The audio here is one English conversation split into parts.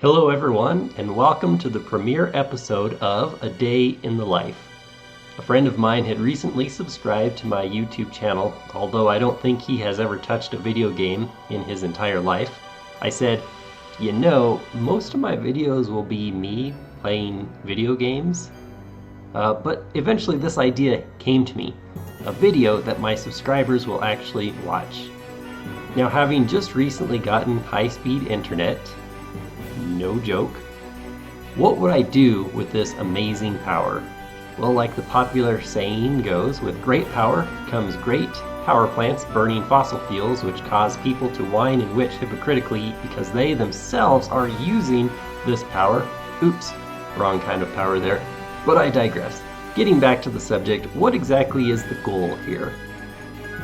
Hello everyone, and welcome to the premiere episode of A Day in the Life. A friend of mine had recently subscribed to my YouTube channel, although I don't think he has ever touched a video game in his entire life. I said, you know, most of my videos will be me playing video games. But eventually this idea came to me, a video that my subscribers will actually watch. Now, having just recently gotten high-speed internet, no joke, what would I do with this amazing power? Well, like the popular saying goes, with great power comes great power plants burning fossil fuels, which cause people to whine and witch hypocritically because they themselves are using this power. Oops, wrong kind of power there. But I digress. Getting back to the subject, what exactly is the goal here?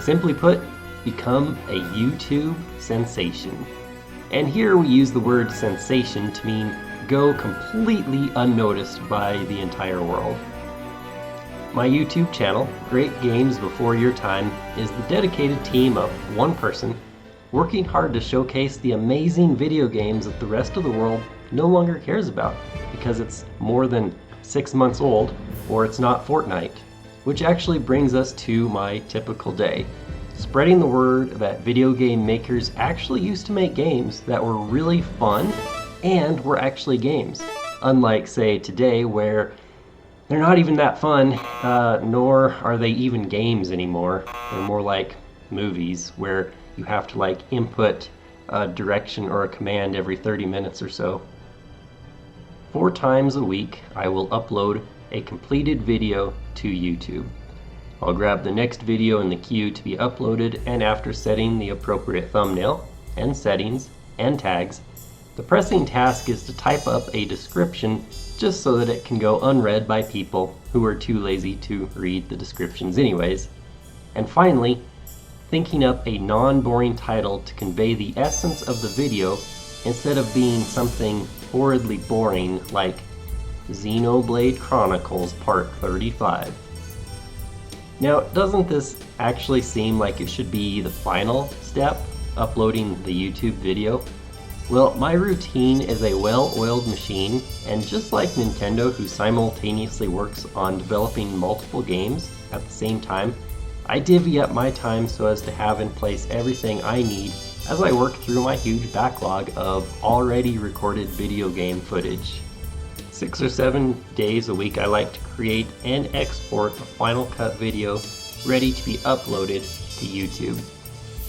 Simply put, become a YouTube sensation. And here we use the word sensation to mean go completely unnoticed by the entire world. My YouTube channel, Great Games Before Your Time, is the dedicated team of one person working hard to showcase the amazing video games that the rest of the world no longer cares about because it's more than 6 months old or it's not Fortnite. Which actually brings us to my typical day. Spreading the word that video game makers actually used to make games that were really fun and were actually games. Unlike, say, today where they're not even that fun, nor are they even games anymore. They're more like movies where you have to input a direction or a command every 30 minutes or so. 4 times a week I will upload a completed video to YouTube. I'll grab the next video in the queue to be uploaded, and after setting the appropriate thumbnail and settings and tags, the pressing task is to type up a description just so that it can go unread by people who are too lazy to read the descriptions anyways. And finally, thinking up a non-boring title to convey the essence of the video instead of being something horridly boring like Xenoblade Chronicles Part 35. Now, doesn't this actually seem like it should be the final step, uploading the YouTube video? Well, my routine is a well-oiled machine, and just like Nintendo, who simultaneously works on developing multiple games at the same time, I divvy up my time so as to have in place everything I need as I work through my huge backlog of already recorded video game footage. 6 or 7 days a week I like to create and export a Final Cut video ready to be uploaded to YouTube.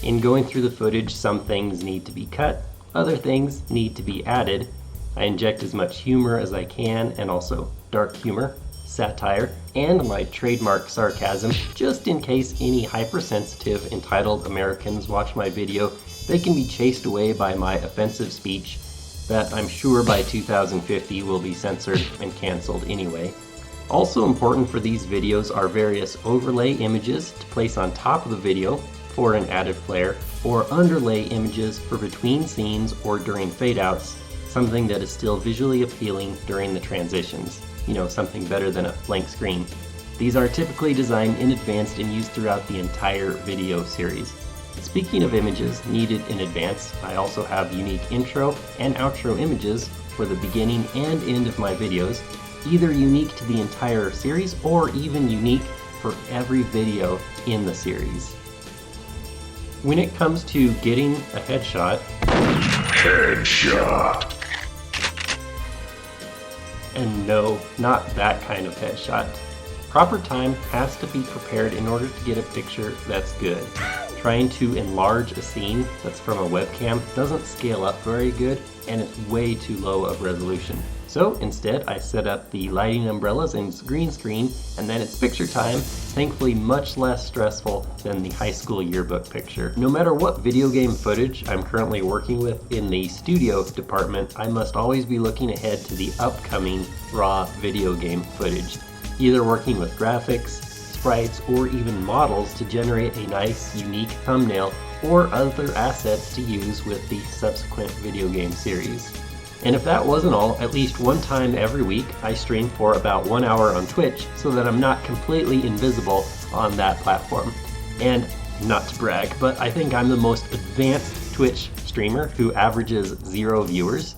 In going through the footage, some things need to be cut, other things need to be added. I inject as much humor as I can, and also dark humor, satire, and my trademark sarcasm, just in case any hypersensitive entitled Americans watch my video. They can be chased away by my offensive speech that I'm sure by 2050 will be censored and canceled anyway. Also important for these videos are various overlay images to place on top of the video for an added flair, or underlay images for between scenes or during fade outs, something that is still visually appealing during the transitions. You know, something better than a blank screen. These are typically designed in advance and used throughout the entire video series. Speaking of images needed in advance, I also have unique intro and outro images for the beginning and end of my videos, either unique to the entire series or even unique for every video in the series. When it comes to getting a headshot, and no, not that kind of headshot, proper time has to be prepared in order to get a picture that's good. Trying to enlarge a scene that's from a webcam doesn't scale up very good, and it's way too low of resolution. So instead I set up the lighting umbrellas and green screen, and then it's picture time, thankfully much less stressful than the high school yearbook picture. No matter what video game footage I'm currently working with in the studio department, I must always be looking ahead to the upcoming raw video game footage, either working with graphics, sprites, or even models to generate a nice, unique thumbnail or other assets to use with the subsequent video game series. And if that wasn't all, at least one time every week I stream for about 1 hour on Twitch so that I'm not completely invisible on that platform. And not to brag, but I think I'm the most advanced Twitch streamer who averages 0 viewers.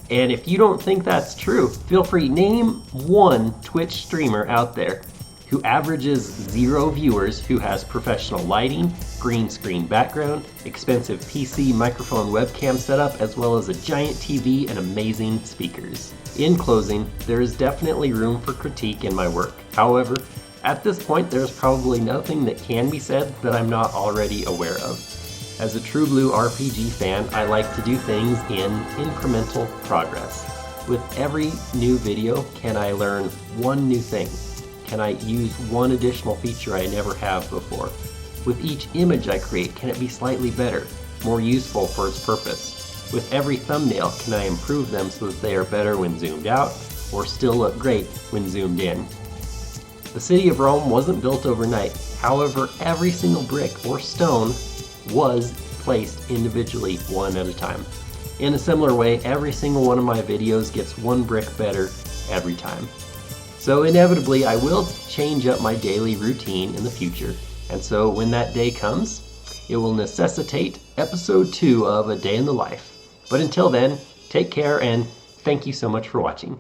And if you don't think that's true, feel free, name one Twitch streamer out there who averages 0 viewers, who has professional lighting, green screen background, expensive PC microphone webcam setup, as well as a giant TV and amazing speakers. In closing, there is definitely room for critique in my work. However, at this point, there's probably nothing that can be said that I'm not already aware of. As a true blue RPG fan, I like to do things in incremental progress. With every new video, can I learn one new thing? Can I use one additional feature I never have before? With each image I create, can it be slightly better, more useful for its purpose? With every thumbnail, can I improve them so that they are better when zoomed out, or still look great when zoomed in? The city of Rome wasn't built overnight. However, every single brick or stone was placed individually, one at a time. In a similar way, every single one of my videos gets one brick better every time. So inevitably, I will change up my daily routine in the future, and so when that day comes, it will necessitate episode 2 of A Day in the Life. But until then, take care and thank you so much for watching.